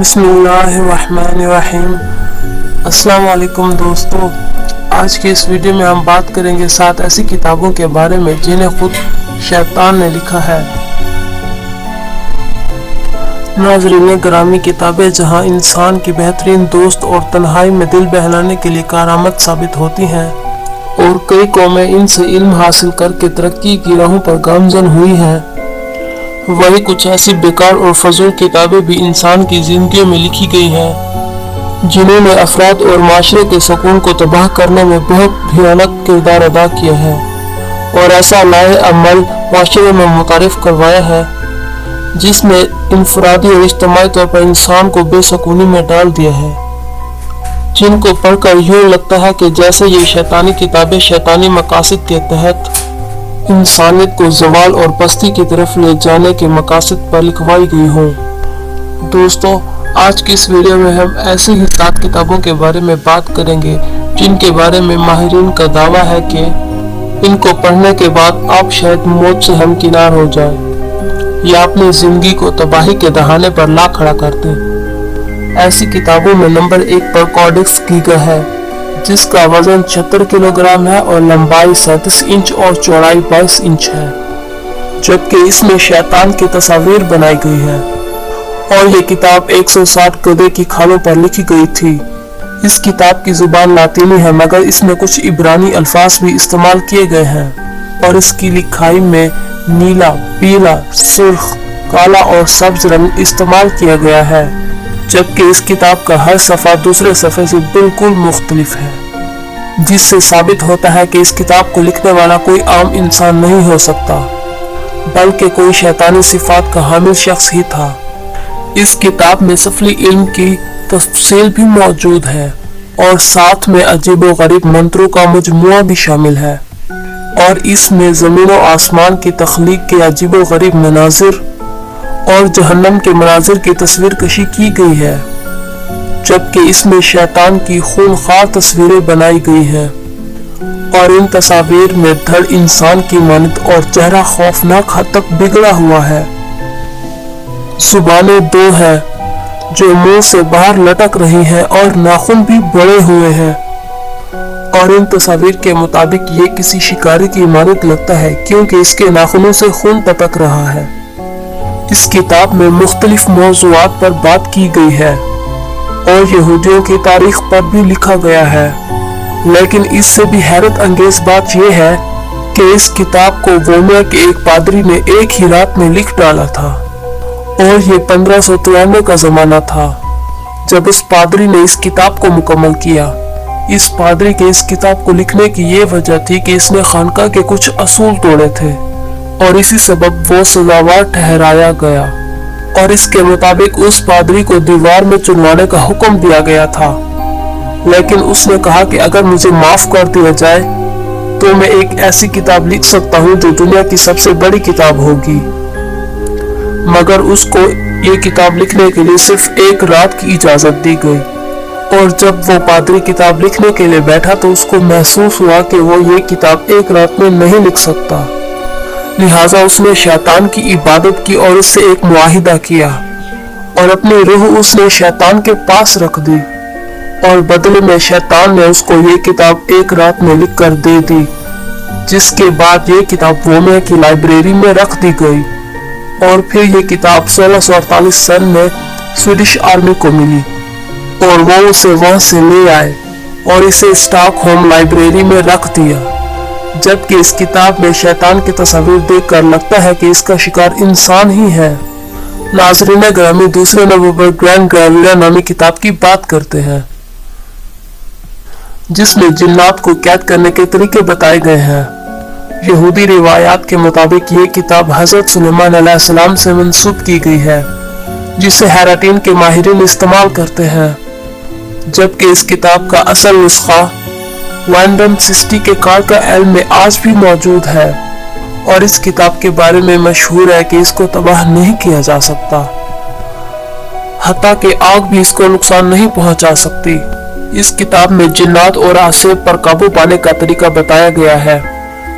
बिस्मिल्लाहिर्रहमानिर्रहीम। अस्सलाम वालेकुम दोस्तों, आज के इस वीडियो में हम बात करेंगे 7 ऐसी किताबों के बारे में जिन्हें खुद शैतान ने लिखा है। नाज़रीन ग्रामी, किताबें जहां इंसान की बेहतरीन दोस्त और तन्हाई में दिल बहलाने के लिए कारआमद साबित होती हैं और कई कौमें इनसे इल्म हासिल करके तरक्की की राहों पर गामजन हुई हैं, वही कुछ ऐसी बेकार और फजूल किताबें भी इंसान की जिंदगी में लिखी गई हैं जिन्होंने अफराद और माशरे के सुकून को तबाह करने में बहुत भयानक किरदार अदा किया है और ऐसा लाए अमल माशरे में मुतारिफ करवाया है जिसने इनफरादी और इज्तिमाई तौर पर इंसान को बेसुकूनी में डाल दिया है, जिनको पढ़कर यूं लगता है कि जैसे ये शैतानी किताबें शैतानी मकासद के तहत इंसानियत को ज़वाल और पस्ती की तरफ ले जाने के मकासद पर लिखवाई गई हों। दोस्तों, आज की इस वीडियो में हम ऐसी ही 7 किताबों के बारे में बात करेंगे जिनके बारे में माहिरीन का दावा है कि इनको पढ़ने के बाद आप शायद मौत से हमकिनार हो जाए या अपनी जिंदगी को तबाही के दहाने पर ला खड़ा कर दें। ऐसी किताबों में नंबर 1 पर कोडेक्स गीगा है, जिसका वजन 76 किलोग्राम है और लंबाई 37 इंच और चौड़ाई 22 इंच है, जबकि इसमें शैतान की तस्वीर बनाई गई है और ये किताब 160 गधे की खालों पर लिखी गई थी। इस किताब की जुबान लातीनी है, मगर इसमें कुछ इब्रानी अल्फाज भी इस्तेमाल किए गए हैं और इसकी लिखाई में नीला, पीला, सुर्ख, काला और सब्ज रंग इस्तेमाल किया गया है, जबकि इस किताब का हर सफ़ा दूसरे सफ़े से बिल्कुल मुख्तलिफ है, जिससे साबित होता है कि इस किताब को लिखने वाला कोई आम इंसान नहीं हो सकता, बल्कि कोई शैतानी सिफात का हामिल शख्स ही था। इस किताब में सफली इल्म की तफसील भी मौजूद है और साथ में अजीबो-गरीब मंत्रों का मजमुआ भी शामिल है और इसमें ज़मीन और आसमान की तख्लीक के अजीबो-गरीब मनाजिर और जहन्नम के मनाजिर की तस्वीर कशी की गई है, जबकि इसमें शैतान की खूनखार तस्वीरें बनाई गई हैं और इन तस्वीर में धड़ इंसान की मानत और चेहरा खौफनाक हद तक बिगड़ा हुआ है। जुबानें 2 है जो मुंह से बाहर लटक रही हैं और नाखून भी बड़े हुए हैं और इन तस्वीर के मुताबिक ये किसी शिकारी की मानत लगता है, क्योंकि इसके नाखूनों से खून टपक रहा है। इस किताब में मुख्तलिफ मौज़ूआत पर बात की गई है और यहूदियों की तारीख पर भी लिखा गया है, लेकिन इससे भी हैरत अंगेज बात यह है कि इस किताब को रोमिया के एक पादरी ने एक ही रात में लिख डाला था और ये 1593 का जमाना था जब उस पादरी ने इस किताब को मुकम्मल किया। इस पादरी के इस किताब को लिखने की ये वजह थी कि इसने खानका के कुछ असूल तोड़े थे और इसी सबब वो सजावार ठहराया गया और इसके मुताबिक उस पादरी को दीवार में चुनवाने का हुक्म दिया गया था, लेकिन उसने कहा कि अगर मुझे माफ कर दिया जाए तो मैं एक ऐसी किताब लिख सकता हूँ जो दुनिया की सबसे बड़ी किताब होगी। मगर उसको ये किताब लिखने के लिए सिर्फ 1 रात की इजाजत दी गई और जब वो पादरी किताब लिखने के लिए बैठा तो उसको महसूस हुआ कि वो ये किताब 1 रात में नहीं लिख सकता, लिहाजा उसने शैतान की इबादत की और उससे एक मुआहिदा किया और अपनी रूह उसने शैतान के पास रख दी और बदले में शैतान ने उसको ये किताब 1 रात में लिख कर दे दी, जिसके बाद ये किताब रोमिया की लाइब्रेरी में रख दी गई और फिर ये किताब 1648 सन में स्वीडिश आर्मी को मिली और वो उसे वहां से ले आए और इसे स्टॉकहोम लाइब्रेरी में रख दिया, जबकि इस किताब में शैतान की तस्वीर देखकर लगता है कि इसका शिकार इंसान ही है। नाज़रीन ग्रामी, दूसरे नंबर पर ग्रैंड ग्रेविडा नामी किताब की बात करते हैं, जिसमें जिन्नात को कैद करने के तरीके बताए गए हैं। यहूदी रिवायात के मुताबिक ये किताब हजरत सुलेमान अलैहिस्सलाम से मंसूब की गई है, जिसे हैरातीन के माहिरीन इस्तेमाल करते हैं, जबकि इस किताब का असल नुस्खा वैंडम सिस्टी के कारका एल में आज भी मौजूद है और इस किताब के बारे में मशहूर है कि इसको तबाह नहीं किया जा सकता, हत्ता कि आग भी इसको नुकसान नहीं पहुंचा सकती। इस किताब में जिन्नात और आसिफ पर काबू पाने का तरीका बताया गया है,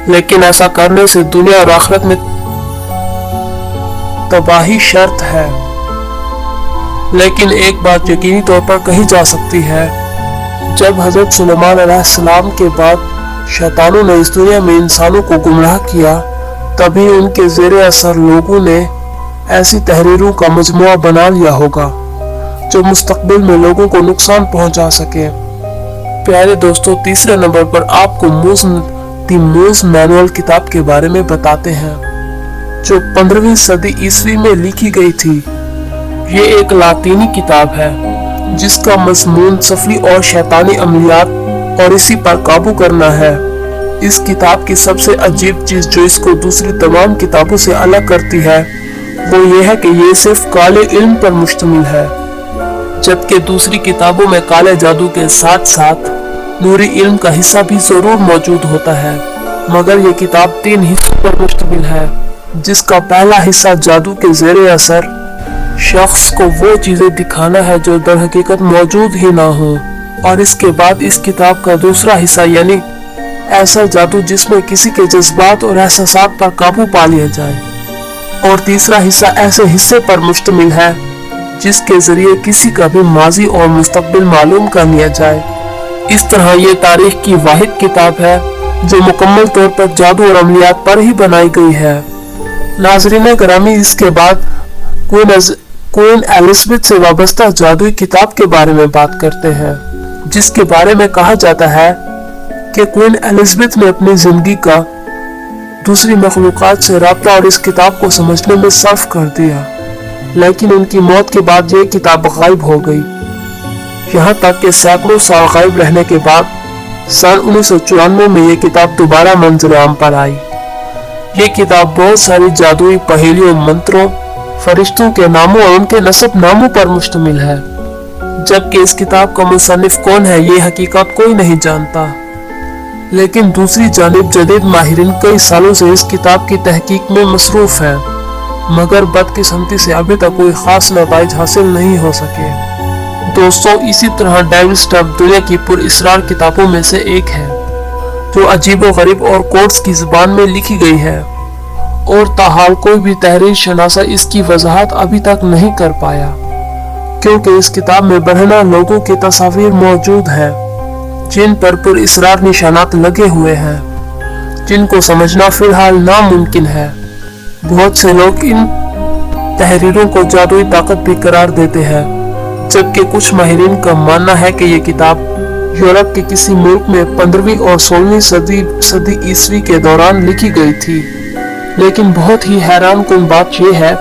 लेकिन ऐसा करने से दुनिया और आखिरत में तबाही शर्त है। लेकिन एक बात यकीनी तौर पर कही जा सकती है, जब हजरत सुलेमान अलैहिस्सलाम के बाद शैतानों ने इस दुनिया में इंसानों को गुमराह किया, तभी उनके ज़ेरे असर लोगों ने ऐसी तहरीरों का मजमुआ बना लिया होगा जो मुस्तकबिल में लोगों को नुकसान पहुंचा सके। प्यारे दोस्तों, तीसरे नंबर पर आपको मूस मैनुअल किताब के बारे में बताते हैं, जो 15वीं सदी ईस्वी में लिखी गई थी। ये एक लातीनी किताब है जिसका मज़मून सफली और शैतानी अमलियात और इसी पर काबू करना है। इस किताब की सबसे अजीब चीज जो इसको दूसरी तमाम किताबों से अलग करती है वो ये है कि ये सिर्फ काले इल्म पर मुश्तमिल है, जबकि दूसरी किताबों में काले जादू के साथ साथ नूरी इल्म का हिस्सा भी जरूर मौजूद होता है। मगर ये किताब 3 हिस्सों पर मुश्तमिल है, जिसका पहला हिस्सा जादू के ज़ेरे असर शख्स को वो चीजें दिखाना है जो दर हकीकत मौजूद ही ना हो, और इसके बाद इस किताब का दूसरा हिस्सा यानी ऐसा जादू जिसमें किसी के जज्बात और एहसासात पर काबू पा लिया जाए, और तीसरा हिस्सा ऐसे हिस्से पर मुश्तमिल है जिसके जरिए किसी का भी माजी और मुस्तकबिल मालूम कर लिया जाए। इस तरह ये तारीख की वाहिद किताब है जो मुकम्मल तौर पर जादू और अमलियात पर ही बनाई गई है। नाज़रीन करामी, इसके बाद क्वीन एलिज़ाबेथ से वाबस्ता जादुई किताब के बारे में बात करते हैं, जिसके बारे में कहा जाता है कि क्वीन एलिज़ाबेथ ने अपनी जिंदगी का दूसरी मखलूक़ात से राब्ता और इस किताब को समझने में सर्फ कर दिया, लेकिन उनकी मौत के बाद ये किताब गायब हो गई। यहाँ तक कि सैकड़ों साल गायब रहने के बाद सन 1994 में ये किताब दोबारा मंजर आम पर आई। ये किताब बहुत सारी जादुई पहेलियों, मंत्रों, फरिश्तों के नामों और उनके नसब नामों पर मुश्तमिल है, जबकि इस किताब का मुसन्निफ कौन है ये हकीकत कोई नहीं जानता। लेकिन दूसरी जानिब जदीद माहिरीन कई सालों से इस किताब की तहकीक में मसरूफ है, मगर बदकिस्मती से अभी तक कोई खास नतीजे हासिल नहीं हो सके। दोस्तों, इसी तरह डेविल स्टफ दुनिया की पुरअसरार किताबों में से एक है जो अजीबो गरीब और कोड्स की जुबान में लिखी गई है, और ताहाल कोई भी तहरीर शनासा इसकी वजाहत अभी तक नहीं कर पाया, क्योंकि इस किताब में बरहना लोगों की तस्वीर मौजूद है जिन पर पुरअसरार निशानात लगे हुए हैं, जिनको समझना फिलहाल नामुमकिन है। बहुत से लोग इन तहरीरों को जादुई ताकत भी करार देते हैं, जबकि कुछ माहिरीन का मानना है कि ये किताब यूरोप के किसी मुल्क में 15वीं और 16वीं सदी ईस्वी के दौरान लिखी गई थी। लेकिन बहुत ही हैरान कुन बात यह है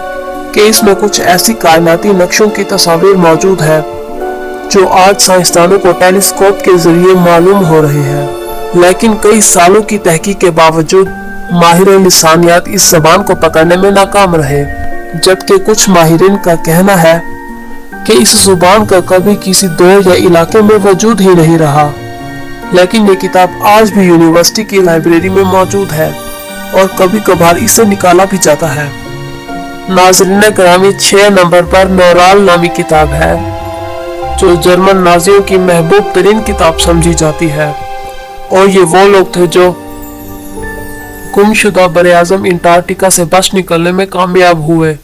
कि इसमें कुछ ऐसी कायनाती नक्शों की तस्वीर मौजूद है जो आज साइंसदानों को टेलीस्कोप के जरिए मालूम हो रहे हैं। लेकिन कई सालों की तहकीक के बावजूद माहिर लिसानियात इस ज़बान को पकड़ने में नाकाम रहे, जबकि कुछ माहिरीन का कहना है कि इस जुबान का कभी किसी दौर या इलाके में वजूद ही नहीं रहा। लेकिन ये किताब आज भी यूनिवर्सिटी की लाइब्रेरी में मौजूद है और कभी कभार इसे निकाला भी जाता है। नाज़रीन करामी, 6 नंबर पर नौराल नामी किताब है जो जर्मन नाजियों की महबूब तरीन किताब समझी जाती है, और ये वो लोग थे जो गुमशुदा बरे-आज़म अंटार्कटिका से बच निकलने में कामयाब हुए,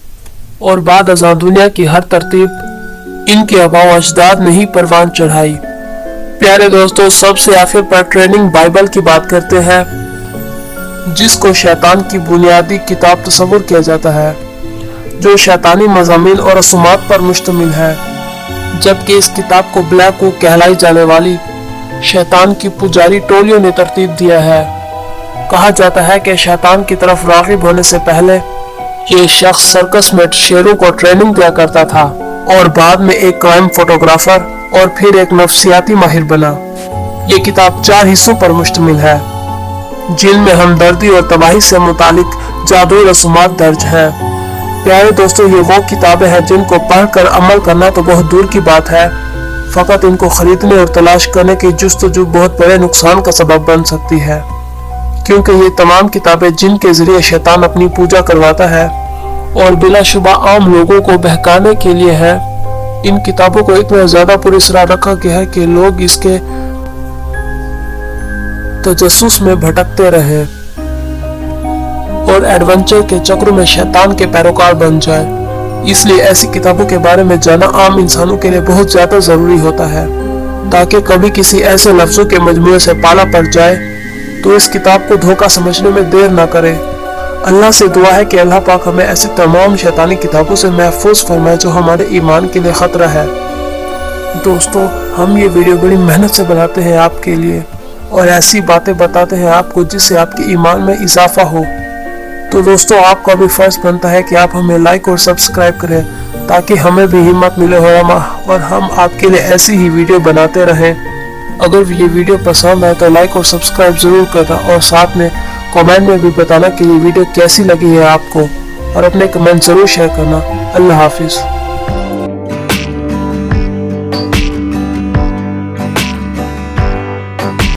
और बाद अज़ां दुनिया की हर तरतीब इनके आबाओ अजदाद ने ही परवान चढ़ाई। प्यारे दोस्तों, सबसे आखिर पर ट्रेनिंग बाइबल की बात करते हैं, जिसको शैतान की बुनियादी किताब तस्वुर किया जाता है, जो शैतानी मज़ामीन और रसूमात पर मुश्तमिल है, जबकि इस किताब को ब्लैक बुक कहलाई जाने वाली शैतान की पुजारी टोलियों ने तरतीब दिया है। कहा जाता है कि शैतान की तरफ राग़िब होने से पहले ये शख्स सर्कस में शेरों को ट्रेनिंग दिया करता था, और बाद में एक क्राइम फोटोग्राफर और फिर एक नफ्सियाती माहिर बना। ये किताब 4 हिस्सों पर मुश्तमिल है, जिनमें हमदर्दी और तबाही से मुतालिक जादुई रसूमात दर्ज हैं। प्यारे दोस्तों, ये वो किताबें हैं जिनको पढ़कर अमल करना तो बहुत दूर की बात है, फ़कत इनको खरीदने और तलाश करने की जुस्तजू बहुत बड़े नुकसान का सबब बन सकती है, क्योंकि ये तमाम किताबें जिनके जरिए शैतान अपनी पूजा करवाता है और बिलाशुबा आम लोगों को बहकाने के लिए है। इन किताबों को इतना ज्यादा पुरअसरार रखा गया है कि लोग इसके तजस्सुस में भटकते रहे और एडवेंचर के चक्रों में शैतान के पैरोकार बन जाए। اس لیے ایسی کتابوں کے بارے میں جاننا عام انسانوں کے لیے بہت زیادہ ضروری ہوتا ہے، تاکہ کبھی کسی ایسے لفظوں کے مجموعے سے پالا پڑ جائے تو اس کتاب کو دھوکہ سمجھنے میں دیر نہ کرے۔ اللہ سے دعا ہے کہ اللہ پاک ہمیں ایسی تمام شیطانی کتابوں سے محفوظ فرمائے جو ہمارے ایمان کے لیے خطرہ ہے۔ دوستو، ہم یہ ویڈیو بڑی محنت سے بناتے ہیں آپ کے لیے، اور ایسی باتیں بتاتے ہیں آپ کو جس سے آپ کے ایمان میں اضافہ ہو۔ تو دوستو، آپ کا بھی فرض بنتا ہے کہ آپ ہمیں لائک اور سبسکرائب کریں تاکہ ہمیں بھی ہمت ملے اور ہم آپ کے لیے ایسی ہی ویڈیو بناتے رہیں۔ اگر یہ ویڈیو پسند آئے تو لائک اور سبسکرائب ضرور کرنا، اور ساتھ میں کمنٹ میں بھی بتانا کہ یہ ویڈیو کیسی لگی ہے آپ کو، اور اپنے کمنٹ ضرور شیئر کرنا۔ اللہ حافظ۔